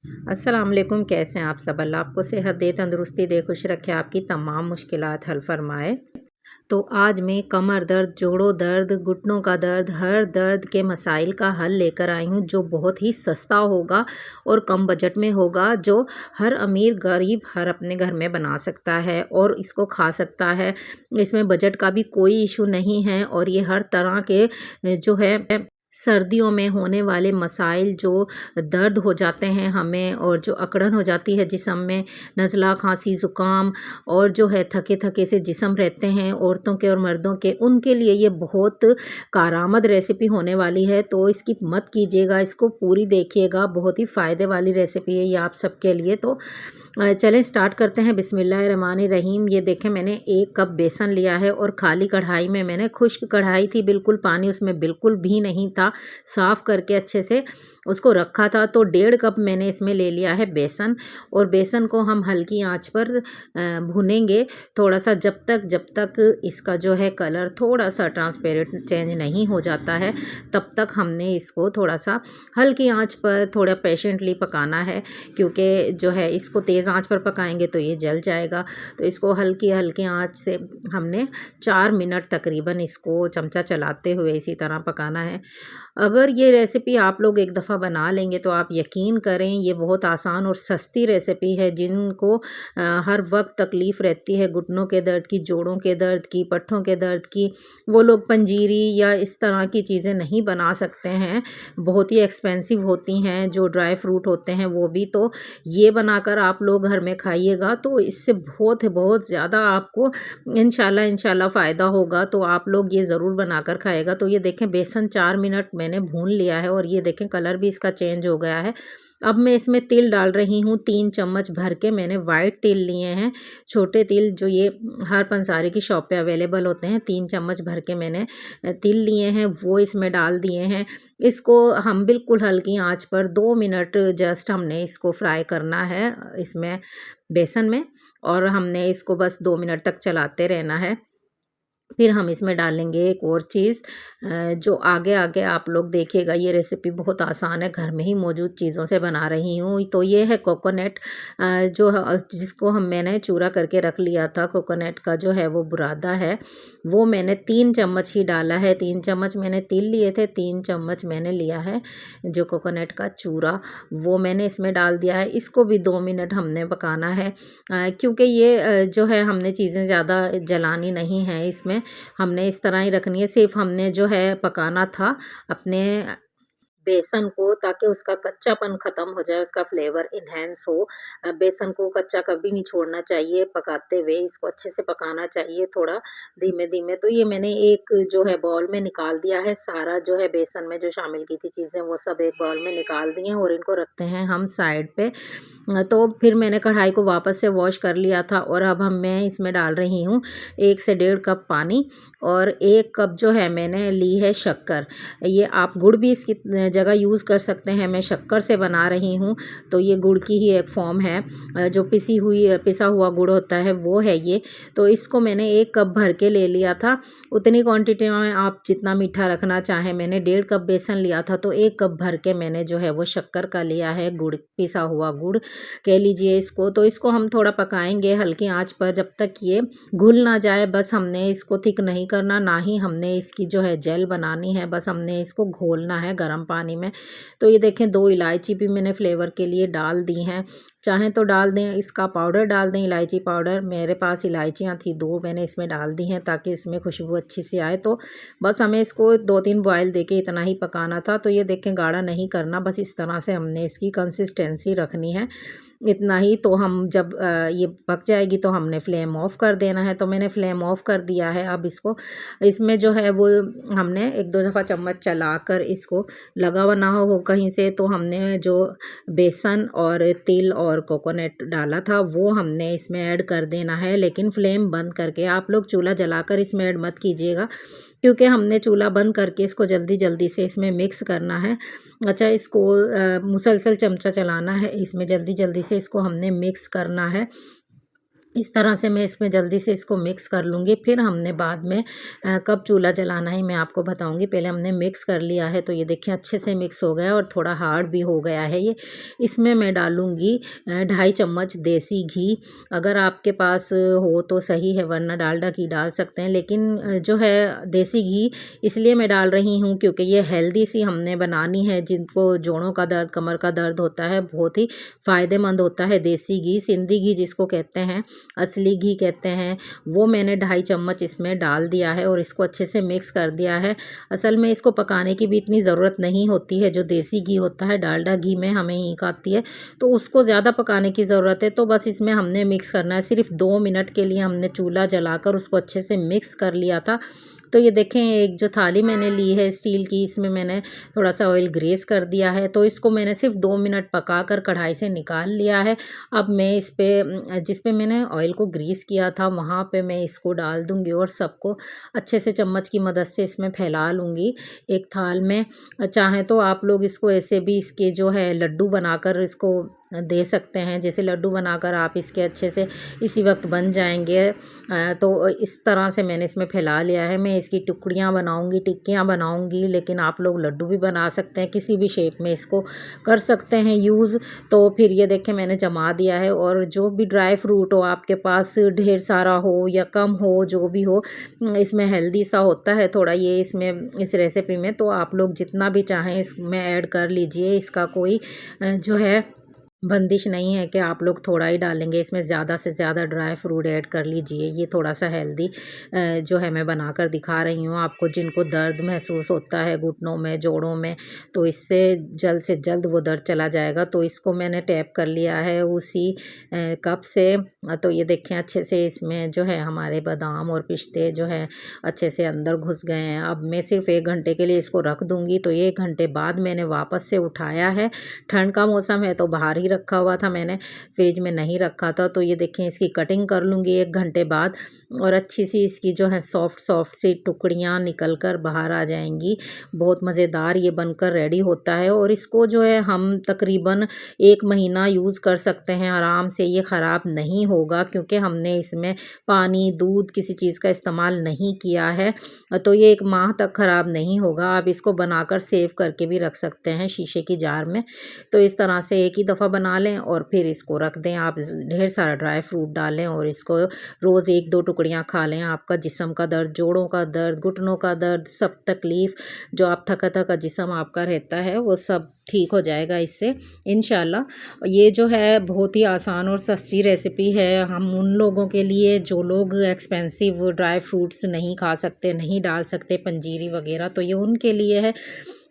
अस्सलाम वालेकुम, कैसे हैं आप सब? अल्लाह आपको सेहत दे, तंदुरुस्ती दे, खुश रखे, आपकी तमाम मुश्किलात हल फरमाए। तो आज मैं कमर दर्द, जोड़ों दर्द, घुटनों का दर्द, हर दर्द के मसाइल का हल लेकर आई हूँ, जो बहुत ही सस्ता होगा और कम बजट में होगा, जो हर अमीर गरीब हर अपने घर में बना सकता है और इसको खा सकता है। इसमें बजट का भी कोई इशू नहीं है और ये हर तरह के जो है सर्दियों में होने वाले मसाइल, जो दर्द हो जाते हैं हमें और जो अकड़न हो जाती है जिस्म में, नज़ला, खाँसी, ज़ुकाम और जो है थके-थके से जिस्म रहते हैं औरतों के और मर्दों के, उनके लिए ये बहुत कारआमद रेसिपी होने वाली है। तो स्किप मत कीजिएगा, इसको पूरी देखिएगा, बहुत ही फ़ायदे वाली रेसिपी है ये आप सबके लिए। तो चलें स्टार्ट करते हैं। बिस्मिल्लाहिर्रहमानिर्रहीम। ये देखें, मैंने 1 कप बेसन लिया है और खाली कढ़ाई में, मैंने खुश्क कढ़ाई थी बिल्कुल, पानी उसमें बिल्कुल भी नहीं था, साफ़ करके अच्छे से उसको रखा था। तो 1.5 कप मैंने इसमें ले लिया है बेसन और बेसन को हम हल्की आंच पर भूनेंगे थोड़ा-सा, जब तक इसका जो है कलर थोड़ा-सा ट्रांसपेरेंट चेंज नहीं हो जाता है, तब तक हमने इसको थोड़ा-सा हल्की आंच पर थोड़ा पेशेंटली पकाना है, क्योंकि जो है इसको तेज़ आंच पर पकाएंगे तो ये जल जाएगा। तो इसको हल्की-हल्की आंच से हमने 4 मिनट तकरीबन इसको चमचा चलाते हुए इसी तरह पकाना है। अगर ये रेसिपी आप लोग एक दफ़ा बना लेंगे तो आप यकीन करें, ये बहुत आसान और सस्ती रेसिपी है। जिनको हर वक्त तकलीफ़ रहती है घुटनों के दर्द की, जोड़ों के दर्द की, पट्ठों के दर्द की, वो लोग पंजीरी या इस तरह की चीज़ें नहीं बना सकते हैं, बहुत ही एक्सपेंसिव होती हैं, जो ड्राई फ्रूट होते हैं वो भी। तो ये बनाकर आप लोग घर में खाइएगा, तो इससे बहुत बहुत ज़्यादा आपको इंशाल्लाह फ़ायदा होगा। तो आप लोग ये ज़रूर बनाकर खाइएगा। तो ये देखें, बेसन 4 मिनट मैंने भून लिया है और ये देखें कलर भी इसका चेंज हो गया है। अब मैं इसमें तिल डाल रही हूँ, 3 चम्मच भर के मैंने वाइट तिल लिए हैं, छोटे तिल, जो ये हर पंसारी की शॉप पे अवेलेबल होते हैं। 3 चम्मच भर के मैंने तिल लिए हैं, वो इसमें डाल दिए हैं। इसको हम बिल्कुल हल्की आंच पर 2 मिनट जस्ट हमने इसको फ्राई करना है इसमें बेसन में, और हमने इसको बस 2 मिनट तक चलाते रहना है। फिर हम इसमें डालेंगे एक और चीज़, जो आगे-आगे आप लोग देखिएगा। ये रेसिपी बहुत आसान है, घर में ही मौजूद चीज़ों से बना रही हूँ। तो ये है कोकोनट, जिसको मैंने चूरा करके रख लिया था। कोकोनट का जो है वो बुरादा है, वो मैंने 3 चम्मच ही डाला है। 3 चम्मच मैंने तिल लिए थे, 3 चम्मच मैंने लिया है जो कोकोनट का चूरा, वो मैंने इसमें डाल दिया है। इसको भी 2 मिनट हमने पकाना है, क्योंकि ये जो है हमने चीज़ें ज़्यादा जलानी नहीं है इसमें, हमने इस तरह ही रखनी है। सिर्फ़ हमने जो है पकाना था अपने बेसन को, ताकि उसका कच्चापन ख़त्म हो जाए, उसका फ्लेवर एनहांस हो। बेसन को कच्चा कभी नहीं छोड़ना चाहिए पकाते हुए, इसको अच्छे से पकाना चाहिए थोड़ा धीमे-धीमे। तो ये मैंने एक जो है बाउल में निकाल दिया है, सारा जो है बेसन में जो शामिल की थी चीज़ें, वो सब एक बाउल में निकाल दी हैं और इनको रखते हैं हम साइड पे। तो फिर मैंने कढ़ाई को वापस से वॉश कर लिया था और अब मैं इसमें डाल रही हूँ 1 से 1.5 कप पानी और 1 कप जो है मैंने ली है शक्कर। ये आप गुड़ भी इसकी जगह यूज़ कर सकते हैं, मैं शक्कर से बना रही हूँ, तो ये गुड़ की ही एक फ़ॉर्म है। जो पिसा हुआ गुड़ होता है वो है ये। तो इसको मैंने 1 कप भर के ले लिया था, उतनी क्वांटिटी में आप जितना मीठा रखना चाहें। मैंने 1.5 कप बेसन लिया था, तो 1 कप भर के मैंने जो है वो शक्कर का लिया है, गुड़, पिसा हुआ गुड़ कह लीजिए इसको। तो इसको हम थोड़ा पकाएँगे हल्की आँच पर जब तक ये घुल ना जाए। बस हमने इसको थिक नहीं करना, ना ही हमने इसकी जो है जेल बनानी है, बस हमने इसको घोलना है गर्म पानी में। तो ये देखें, 2 इलायची भी मैंने फ्लेवर के लिए डाल दी हैं, चाहें तो डाल दें, इसका पाउडर डाल दें, इलायची पाउडर। मेरे पास इलायचियाँ थी, 2 मैंने इसमें डाल दी हैं ताकि इसमें खुशबू अच्छी सी आए। तो बस हमें इसको 2-3 बॉयल देके इतना ही पकाना था। तो ये देखें, गाढ़ा नहीं करना, बस इस तरह से हमने इसकी कंसिस्टेंसी रखनी है, इतना ही। तो हम जब ये पक जाएगी तो हमने फ्लेम ऑफ कर देना है। तो मैंने फ्लेम ऑफ कर दिया है। अब इसको, इसमें जो है वो हमने 1-2 दफ़ा चम्मच चलाकर, इसको लगा हुआ ना हो कहीं से, तो हमने जो बेसन और तिल और कोकोनट डाला था वो हमने इसमें ऐड कर देना है, लेकिन फ्लेम बंद करके। आप लोग चूल्हा जलाकर इसमें ऐड मत कीजिएगा, क्योंकि हमने चूल्हा बंद करके इसको जल्दी-जल्दी से इसमें मिक्स करना है। अच्छा, इसको मुसलसल चमचा चलाना है, इसमें जल्दी-जल्दी से इसको हमने मिक्स करना है। इस तरह से मैं इसमें जल्दी से इसको मिक्स कर लूँगी। फिर हमने बाद में कब चूल्हा जलाना है मैं आपको बताऊँगी। पहले हमने मिक्स कर लिया है, तो ये देखिए अच्छे से मिक्स हो गया और थोड़ा हार्ड भी हो गया है ये। इसमें मैं डालूँगी 2.5 चम्मच देसी घी। अगर आपके पास हो तो सही है, वरना डालडा घी डाल सकते हैं। लेकिन जो है देसी घी इसलिए मैं डाल रही हूँ क्योंकि ये हेल्दी सी हमने बनानी है। जिनको जोड़ों का दर्द, कमर का दर्द होता है, बहुत ही फ़ायदेमंद होता है देसी घी, सिंधी घी जिसको कहते हैं, असली घी कहते हैं। वो मैंने 2.5 चम्मच इसमें डाल दिया है और इसको अच्छे से मिक्स कर दिया है। असल में इसको पकाने की भी इतनी ज़रूरत नहीं होती है। जो देसी घी होता है, डालडा घी में हमें हींग आती है, तो उसको ज़्यादा पकाने की ज़रूरत है। तो बस इसमें हमने मिक्स करना है। सिर्फ 2 मिनट के लिए हमने चूल्हा जलाकर उसको अच्छे से मिक्स कर लिया था। तो ये देखें, एक जो थाली मैंने ली है स्टील की, इसमें मैंने थोड़ा सा ऑयल ग्रीस कर दिया है। तो इसको मैंने सिर्फ 2 मिनट पकाकर कढ़ाई से निकाल लिया है। अब मैं इस पे जिस पे मैंने ऑयल को ग्रीस किया था, वहाँ पे मैं इसको डाल दूँगी और सबको अच्छे से चम्मच की मदद से इसमें फैला लूँगी एक थाल में। चाहें तो आप लोग इसको ऐसे भी इसके जो है लड्डू बनाकर इसको दे सकते हैं। जैसे लड्डू बनाकर आप इसके अच्छे से इसी वक्त बन जाएंगे। तो इस तरह से मैंने इसमें फैला लिया है। मैं इसकी टुकड़ियाँ बनाऊंगी, टिक्कियाँ बनाऊंगी, लेकिन आप लोग लड्डू भी बना सकते हैं, किसी भी शेप में इसको कर सकते हैं यूज़। तो फिर ये देखें, मैंने जमा दिया है। और जो भी ड्राई फ्रूट हो आपके पास, ढेर सारा हो या कम हो, जो भी हो, इसमें हेल्दी सा होता है थोड़ा ये इसमें इस रेसिपी में। तो आप लोग जितना भी चाहें इसमें ऐड कर लीजिए। इसका कोई जो है बंदिश नहीं है कि आप लोग थोड़ा ही डालेंगे, इसमें ज़्यादा से ज़्यादा ड्राई फ्रूट ऐड कर लीजिए। ये थोड़ा सा हेल्दी जो है मैं बनाकर दिखा रही हूँ आपको। जिनको दर्द महसूस होता है घुटनों में, जोड़ों में, तो इससे जल्द से जल्द वो दर्द चला जाएगा। तो इसको मैंने टैप कर लिया है उसी कप से। तो ये देखें, अच्छे से इसमें जो है हमारे बादाम और पिस्ते जो है अच्छे से अंदर घुस गए हैं। अब मैं सिर्फ 1 घंटे के लिए इसको रख दूँगी। तो 1 घंटे बाद मैंने वापस से उठाया है। ठंड का मौसम है तो बाहर ही रखा हुआ था मैंने, फ्रिज में नहीं रखा था। तो ये देखें, इसकी कटिंग कर लूँगी 1 घंटे बाद और अच्छी सी इसकी जो है सॉफ्ट सॉफ्ट सी टुकड़ियाँ निकल कर बाहर आ जाएंगी। बहुत मज़ेदार ये बनकर रेडी होता है और इसको जो है हम तकरीबन 1 महीना यूज़ कर सकते हैं आराम से। ये ख़राब नहीं होगा क्योंकि हमने इसमें पानी, दूध, किसी चीज़ का इस्तेमाल नहीं किया है। तो ये 1 माह तक ख़राब नहीं होगा। आप इसको बनाकर सेव करके भी रख सकते हैं शीशे की जार में। तो इस तरह से एक ही दफ़ा बना लें और फिर इसको रख दें। आप ढेर सारा ड्राई फ्रूट डालें और इसको रोज़ 1-2 टुकड़ियाँ खा लें। आपका जिस्म का दर्द, जोड़ों का दर्द, घुटनों का दर्द, सब तकलीफ़ जो आप थका-थका जिस्म आपका रहता है, वो सब ठीक हो जाएगा इससे इंशाल्लाह। ये जो है बहुत ही आसान और सस्ती रेसिपी है। हम उन लोगों के लिए जो लोग एक्सपेंसिव ड्राई फ्रूट्स नहीं खा सकते, नहीं डाल सकते पंजीरी वग़ैरह, तो ये उनके लिए है।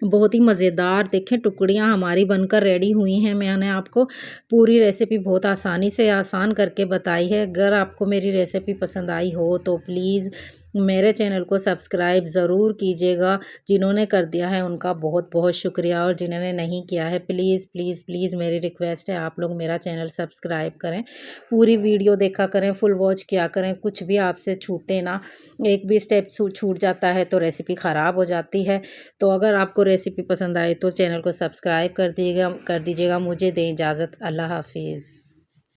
बहुत ही मज़ेदार देखें, टुकड़ियाँ हमारी बनकर रेडी हुई हैं। मैंने आपको पूरी रेसिपी बहुत आसानी से आसान करके बताई है। अगर आपको मेरी रेसिपी पसंद आई हो तो प्लीज़ मेरे चैनल को सब्सक्राइब ज़रूर कीजिएगा। जिन्होंने कर दिया है उनका बहुत बहुत शुक्रिया, और जिन्होंने नहीं किया है प्लीज़ प्लीज़ प्लीज़ मेरी रिक्वेस्ट है आप लोग मेरा चैनल सब्सक्राइब करें। पूरी वीडियो देखा करें, फुल वॉच किया करें, कुछ भी आपसे छूटे ना। एक भी स्टेप छूट जाता है तो रेसिपी ख़राब हो जाती है। तो अगर आपको रेसिपी पसंद आए तो चैनल को सब्सक्राइब कर दीजिएगा। मुझे दें इजाज़त। अल्लाह हाफिज़।